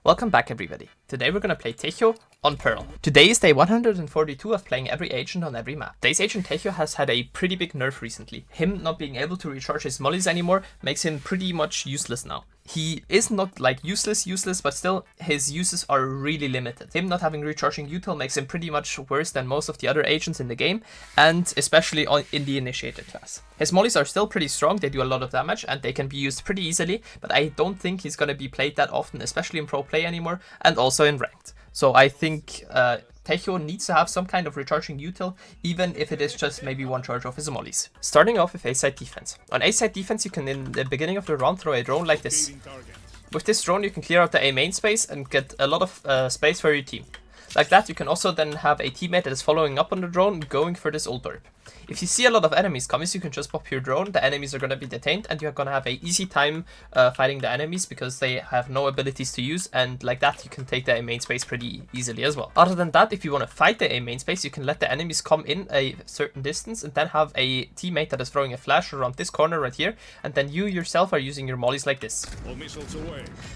Welcome back everybody. Today we're gonna play Tejo on Pearl. Today is day 142 of playing every agent on every map. Today's agent Tejo has had a pretty big nerf recently. Him not being able to recharge his mollies anymore makes him pretty much useless now. He is not like useless, but still his uses are really limited. Him not having recharging util makes him pretty much worse than most of the other agents in the game, and especially in the initiator class. His mollies are still pretty strong, they do a lot of damage and they can be used pretty easily, but I don't think he's gonna be played that often, especially in pro play anymore, and also in ranked. So I think Tejo needs to have some kind of recharging util, even if it is just maybe one charge of his mollies. Starting off with A-side defense. On A-side defense you can in the beginning of the round throw a drone like this. With this drone you can clear out the A main space and get a lot of space for your team. Like that you can also then have a teammate that is following up on the drone going for this ult orb. If you see a lot of enemies coming, you can just pop your drone, the enemies are going to be detained and you're going to have an easy time fighting the enemies because they have no abilities to use, and like that you can take the A main space pretty easily as well. Other than that, if you want to fight the A main space, you can let the enemies come in a certain distance and then have a teammate that is throwing a flash around this corner right here, and then you yourself are using your mollies like this.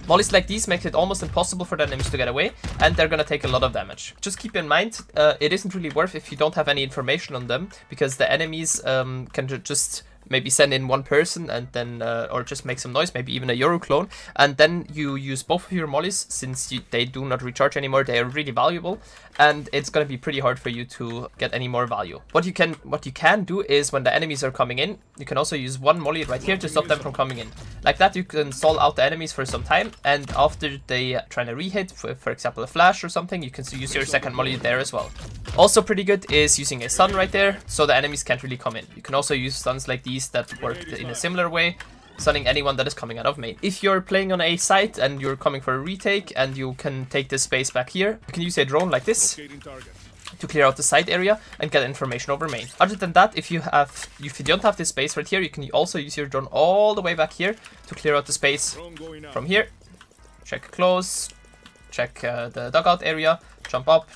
Mollies like these make it almost impossible for the enemies to get away, and they're going to take a lot of damage. Just keep in mind, it isn't really worth if you don't have any information on them, because the enemies can just maybe send in one person and then or just make some noise, maybe even a Euro clone, and then you use both of your mollies. Since they do not recharge anymore, they are really valuable, and it's going to be pretty hard for you to get any more value. What you can do is when the enemies are coming in, you can also use one molly right here to stop them from coming in. Like that you can stall out the enemies for some time, and after they try to rehit, for example a flash or something, you can use your second molly there as well. Also pretty good is using a stun right there, so the enemies can't really come in. You can also use stuns like these that work in a similar way, stunning anyone that is coming out of main. If you're playing on a site and you're coming for a retake and you can take this space back here, you can use a drone like this to clear out the side area and get information over main. Other than that, if you don't have this space right here, you can also use your drone all the way back here to clear out the space from here. Check close, check the dugout area, jump up,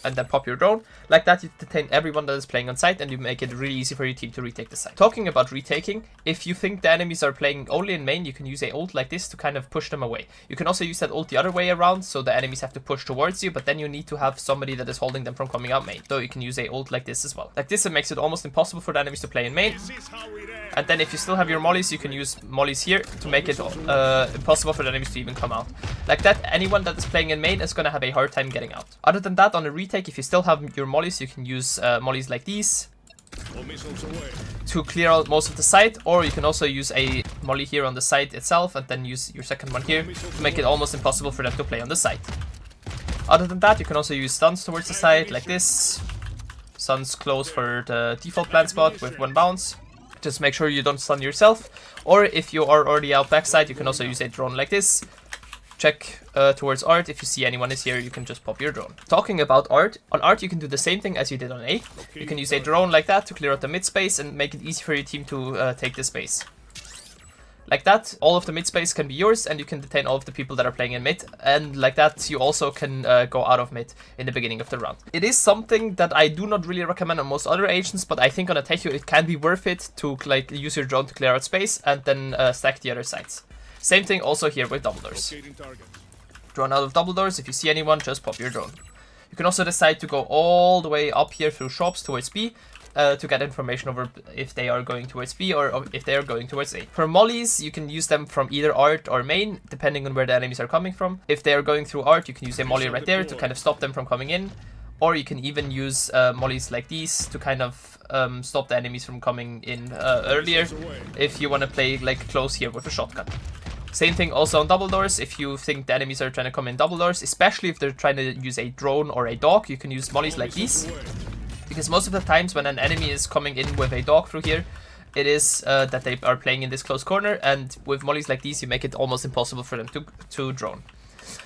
and then pop your drone. Like that you detain everyone that is playing on site and you make it really easy for your team to retake the site. Talking about retaking, if you think the enemies are playing only in main, you can use a ult like this to kind of push them away. You can also use that ult the other way around, so the enemies have to push towards you, but then you need to have somebody that is holding them from coming out main. So you can use a ult like this as well. Like this, it makes it almost impossible for the enemies to play in main. And then if you still have your mollies, you can use mollies here to make it impossible for the enemies to even come out. Like that, anyone that is playing in main is going to have a hard time getting out. Other than that, on a retake, if you still have your mollies, you can use mollies like these to clear out most of the site, or you can also use a molly here on the site itself and then use your second one here to make it almost impossible for them to play on the site. Other than that, you can also use stuns towards the site like this. Stuns close for the default plant spot with one bounce. Just make sure you don't stun yourself, or if you are already out backside, you can also use a drone like this. Check towards art. If you see anyone is here, you can just pop your drone. Talking about art, on art you can do the same thing as you did on A. You can use a drone like that to clear out the mid space and make it easy for your team to take the space. Like that, all of the mid space can be yours and you can detain all of the people that are playing in mid, and like that you also can go out of mid in the beginning of the round. It is something that I do not really recommend on most other agents, but I think on a Tejo it can be worth it to like use your drone to clear out space and then stack the other sides. Same thing also here with double doors. Drone out of double doors, if you see anyone, just pop your drone. You can also decide to go all the way up here through shops towards B to get information over if they are going towards B or if they are going towards A. For mollies, you can use them from either art or main, depending on where the enemies are coming from. If they are going through art, you can use a molly right there to kind of stop them from coming in. Or you can even use mollies like these to kind of stop the enemies from coming in earlier if you want to play like close here with a shotgun. Same thing also on double doors. If you think the enemies are trying to come in double doors, especially if they're trying to use a drone or a dog, you can use mollies like these. Because most of the times when an enemy is coming in with a dog through here, it is that they are playing in this close corner, and with mollies like these you make it almost impossible for them to drone.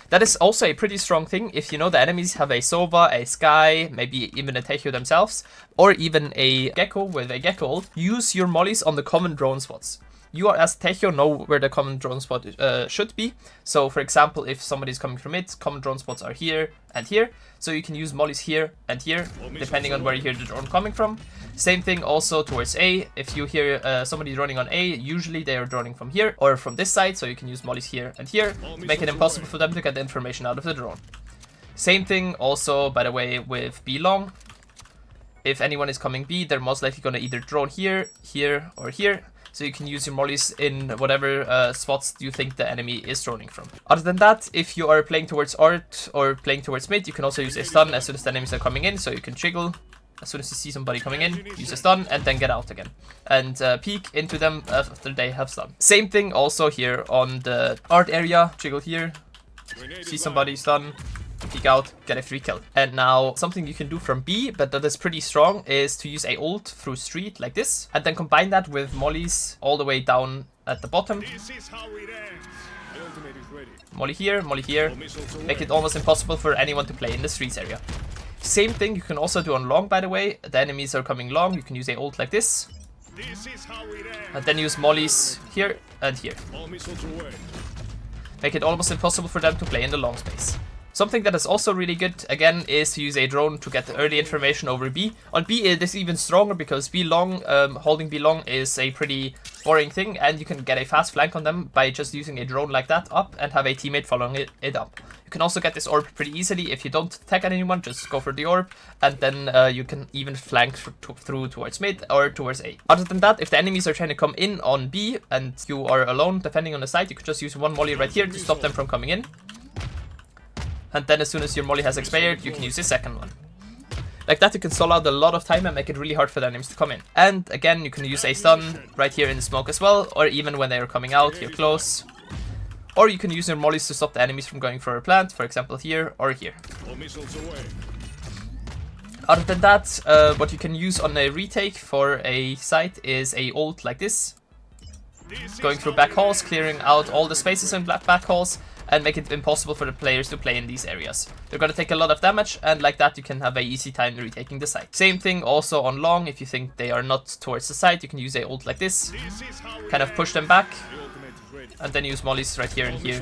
That is also a pretty strong thing if you know the enemies have a Sova, a Sky, maybe even a Tejo themselves, or even a Gecko with a Gecko ult. Use your mollies on the common drone spots. You are, as Tejo, know where the common drone spot should be. So for example, if somebody's coming from it, common drone spots are here and here. So you can use mollies here and here, depending on where you hear the drone coming from. Same thing also towards A. If you hear somebody running on A, usually they are droning from here or from this side. So you can use mollies here and here to make it impossible for them to get the information out of the drone. Same thing also, by the way, with B long. If anyone is coming B, they're most likely going to either drone here, here, or here. So you can use your mollies in whatever spots you think the enemy is droning from. Other than that, if you are playing towards art or playing towards mid, you can also use a stun as soon as the enemies are coming in. So you can jiggle as soon as you see somebody coming in, use a stun, and then get out again. And peek into them after they have stun. Same thing also here on the art area. Jiggle here, see somebody stun, peek out, get a free kill. And now something you can do from B, but that is pretty strong, is to use a ult through street like this, and then combine that with mollies all the way down at the bottom. Molly here, make it almost impossible for anyone to play in the streets area. Same thing you can also do on long, by the way. The enemies are coming long, you can use a ult like this. And then use mollies here and here. Make it almost impossible for them to play in the long space. Something that is also really good, again, is to use a drone to get the early information over B. On B, it is even stronger because B long, holding B long is a pretty boring thing, and you can get a fast flank on them by just using a drone like that up and have a teammate following it up. You can also get this orb pretty easily. If you don't tag anyone, just go for the orb, and then you can even flank through towards mid or towards A. Other than that, if the enemies are trying to come in on B and you are alone defending on the side, you can just use one molly right here to stop them from coming in. And then as soon as your molly has expired, you can use the second one. Like that, you can stall out a lot of time and make it really hard for the enemies to come in. And again, you can use a stun right here in the smoke as well, or even when they are coming out, here close. Or you can use your mollies to stop the enemies from going for a plant, for example here or here. Other than that, what you can use on a retake for a site is a ult like this. Going through back halls, clearing out all the spaces in back halls, and make it impossible for the players to play in these areas. They're going to take a lot of damage, and like that you can have an easy time retaking the site. Same thing also on long. If you think they are not towards the site, you can use a ult like this, kind of push them back, and then use mollies right here and here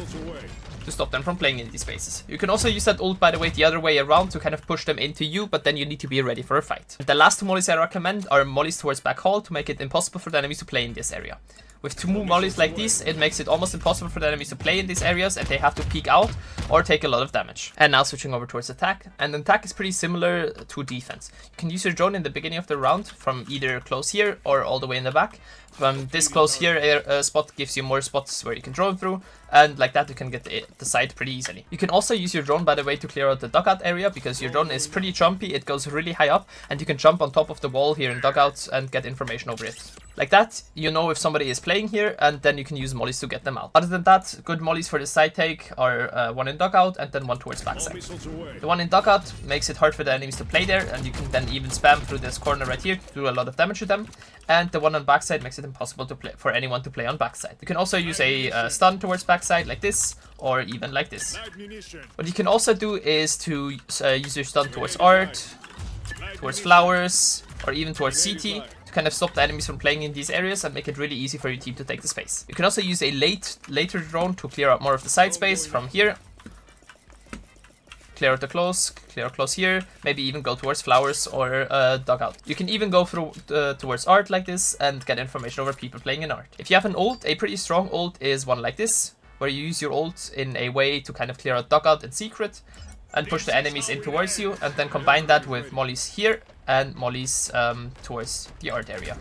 to stop them from playing in these spaces. You can also use that ult, by the way, the other way around to kind of push them into you, but then you need to be ready for a fight. The last two mollies I recommend are mollies towards back hall to make it impossible for the enemies to play in this area. With two mollies like these, it makes it almost impossible for the enemies to play in these areas, and they have to peek out or take a lot of damage. And now switching over towards attack. And attack is pretty similar to defense. You can use your drone in the beginning of the round from either close here or all the way in the back. From this close here spot gives you more spots where you can drone through, and like that you can get the site pretty easily. You can also use your drone, by the way, to clear out the dugout area, because your drone is pretty jumpy. It goes really high up, and you can jump on top of the wall here in dugouts and get information over it. Like that, you know if somebody is playing here, and then you can use mollies to get them out. Other than that, good mollies for the side take are one in dugout and then one towards backside. The one in dugout makes it hard for the enemies to play there, and you can then even spam through this corner right here to do a lot of damage to them. And the one on backside makes it impossible to play for anyone to play on backside. You can also use a stun towards backside like this, or even like this. What you can also do is to use your stun towards art, towards flowers, or even towards CT, kind of stop the enemies from playing in these areas and make it really easy for your team to take the space. You can also use a later drone to clear out more of the side space from here. Clear out the close, clear out close here, maybe even go towards flowers or dugout. You can even go through towards art like this and get information over people playing in art. If you have an ult, a pretty strong ult is one like this, where you use your ult in a way to kind of clear out dugout and secret and push the enemies in towards you, and then combine that with mollies here and mollies towards the art area.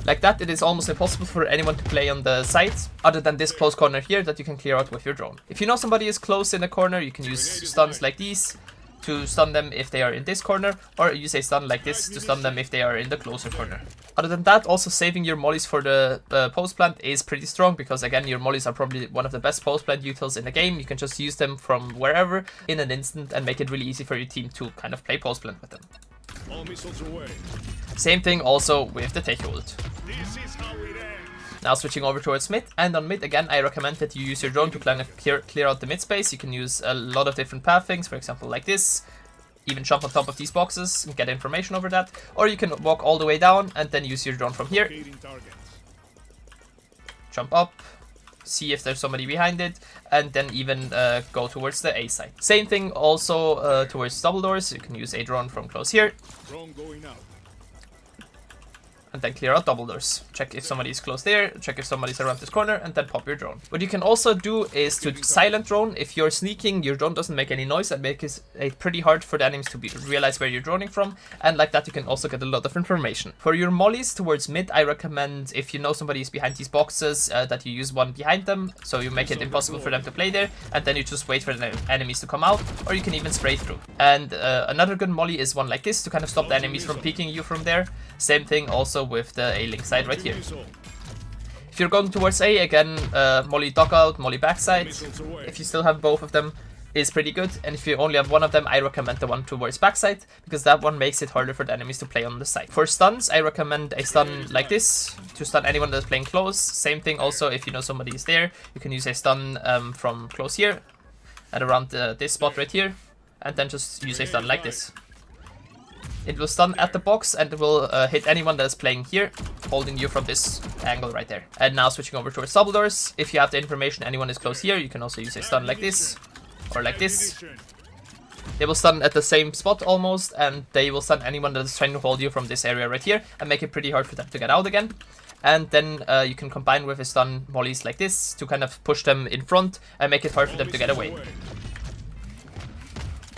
Like that, it is almost impossible for anyone to play on the sides, other than this close corner here that you can clear out with your drone. If you know somebody is close in the corner, you can use stuns like these to stun them if they are in this corner, or use a stun like this to stun them if they are in the closer corner. Other than that, also saving your mollies for the post plant is pretty strong, because again, your mollies are probably one of the best post plant utils in the game. You can just use them from wherever in an instant and make it really easy for your team to kind of play post plant with them. Same thing also with the Tejo ult. Now switching over towards mid, and on mid again I recommend that you use your drone to kind of clear out the mid space. You can use a lot of different pathings, for example like this, even jump on top of these boxes and get information over that, or you can walk all the way down and then use your drone from here jump up, see if there's somebody behind it, and then even go towards the A side. Same thing also towards double doors. You can use a drone from close here. Drone going out. And then clear out double doors. Check if somebody's close there, check if somebody's around this corner, and then pop your drone. What you can also do is to silent drone. If you're sneaking, your drone doesn't make any noise and makes it pretty hard for the enemies to realize where you're droning from. And like that, you can also get a lot of information. For your mollies towards mid, I recommend, if you know somebody is behind these boxes, that you use one behind them. So you make it impossible for them to play there, and then you just wait for the enemies to come out, or you can even spray through. And another good molly is one like this to kind of stop the enemies from peeking you from there. Same thing also with the A-link side right here. If you're going towards A, again, molly dugout, molly backside. If you still have both of them, is pretty good. And if you only have one of them, I recommend the one towards backside, because that one makes it harder for the enemies to play on the side. For stuns, I recommend a stun like this to stun anyone that's playing close. Same thing also, if you know somebody is there, you can use a stun from close here and around this spot right here, and then just use a stun like this. It will stun at the box and it will hit anyone that is playing here, holding you from this angle right there. And now switching over towards double doors. If you have the information anyone is close here, you can also use a stun like this or like this. They will stun at the same spot almost, and they will stun anyone that is trying to hold you from this area right here and make it pretty hard for them to get out again. And then you can combine with a stun mollies like this to kind of push them in front and make it hard for them to get away.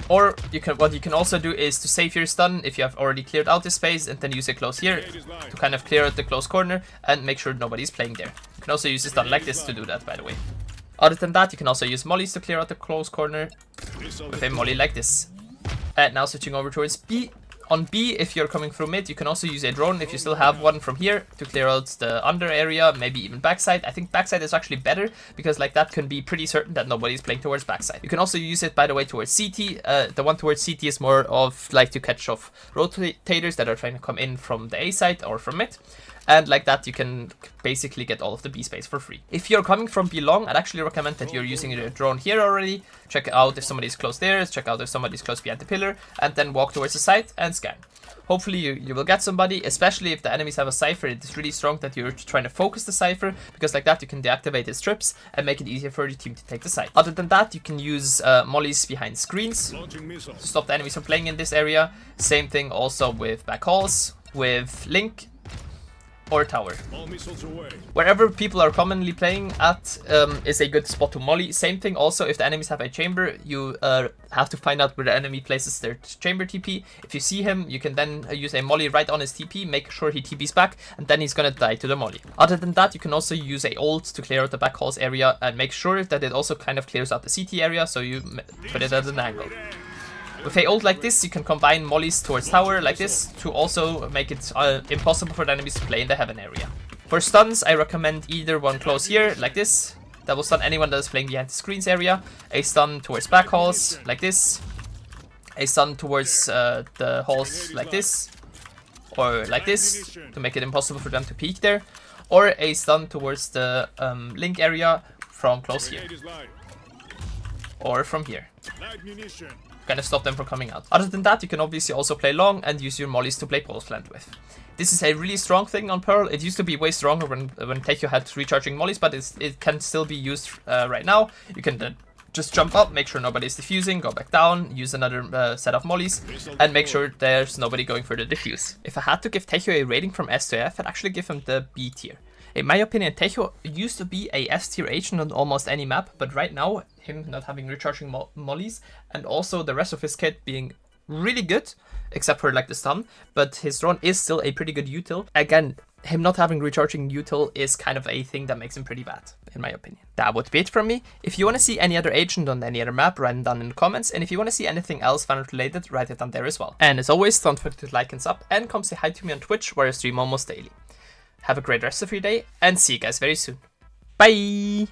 Or what you can also do is to save your stun if you have already cleared out this space, and then use it close here to kind of clear out the close corner and make sure nobody's playing there. You can also use a stun like this to do that, by the way. Other than that, you can also use mollies to clear out the close corner with a molly like this. And now switching over towards B. On B, if you're coming through mid, you can also use a drone if you still have one from here to clear out the under area, maybe even backside. I think backside is actually better, because like that can be pretty certain that nobody's playing towards backside. You can also use it, by the way, towards CT. The one towards CT is more of like to catch off rotators that are trying to come in from the A side or from mid. And like that, you can basically get all of the B space for free. If you're coming from B long, I'd actually recommend that you're using your drone here already. Check out if somebody's close there, check out if somebody's close behind the pillar, and then walk towards the side and scan. Hopefully you will get somebody, especially if the enemies have a Cypher. It's really strong that you're trying to focus the Cypher, because like that you can deactivate his trips and make it easier for your team to take the side. Other than that, you can use mollies behind screens to stop the enemies from playing in this area. Same thing also with back halls, with Link, or tower. Wherever people are commonly playing at is a good spot to molly. Same thing also, if the enemies have a chamber, you have to find out where the enemy places their chamber TP. If you see him, you can then use a molly right on his TP, make sure he TPs back, and then he's gonna die to the molly. Other than that, you can also use a ult to clear out the back halls area and make sure that it also kind of clears out the CT area, so you put it at an angle. With a ult like this, you can combine mollies towards tower like this to also make it impossible for the enemies to play in the heaven area. For stuns, I recommend either one close here like this, that will stun anyone that is playing behind the screens area, a stun towards back halls like this, a stun towards the halls like this, or like this to make it impossible for them to peek there, or a stun towards the link area from close here, or from here. Kind of stop them from coming out. Other than that, you can obviously also play long and use your mollies to play post plant with. This is a really strong thing on Pearl. It used to be way stronger when Tejo had recharging mollies, but it can still be used right now. You can just jump up, make sure nobody's defusing, go back down, use another set of mollies, and make sure there's nobody going for the defuse. If I had to give Tejo a rating from S to F, I'd actually give him the B tier. In my opinion, Tejo used to be a S tier agent on almost any map, but right now, him not having recharging mollies, and also the rest of his kit being really good, except for like the stun, but his drone is still a pretty good util. Again, him not having recharging util is kind of a thing that makes him pretty bad, in my opinion. That would be it from me. If you want to see any other agent on any other map, write it down in the comments, and if you want to see anything else Valorant related, write it down there as well. And as always, don't forget to like and sub, and come say hi to me on Twitch, where I stream almost daily. Have a great rest of your day, and see you guys very soon. Bye!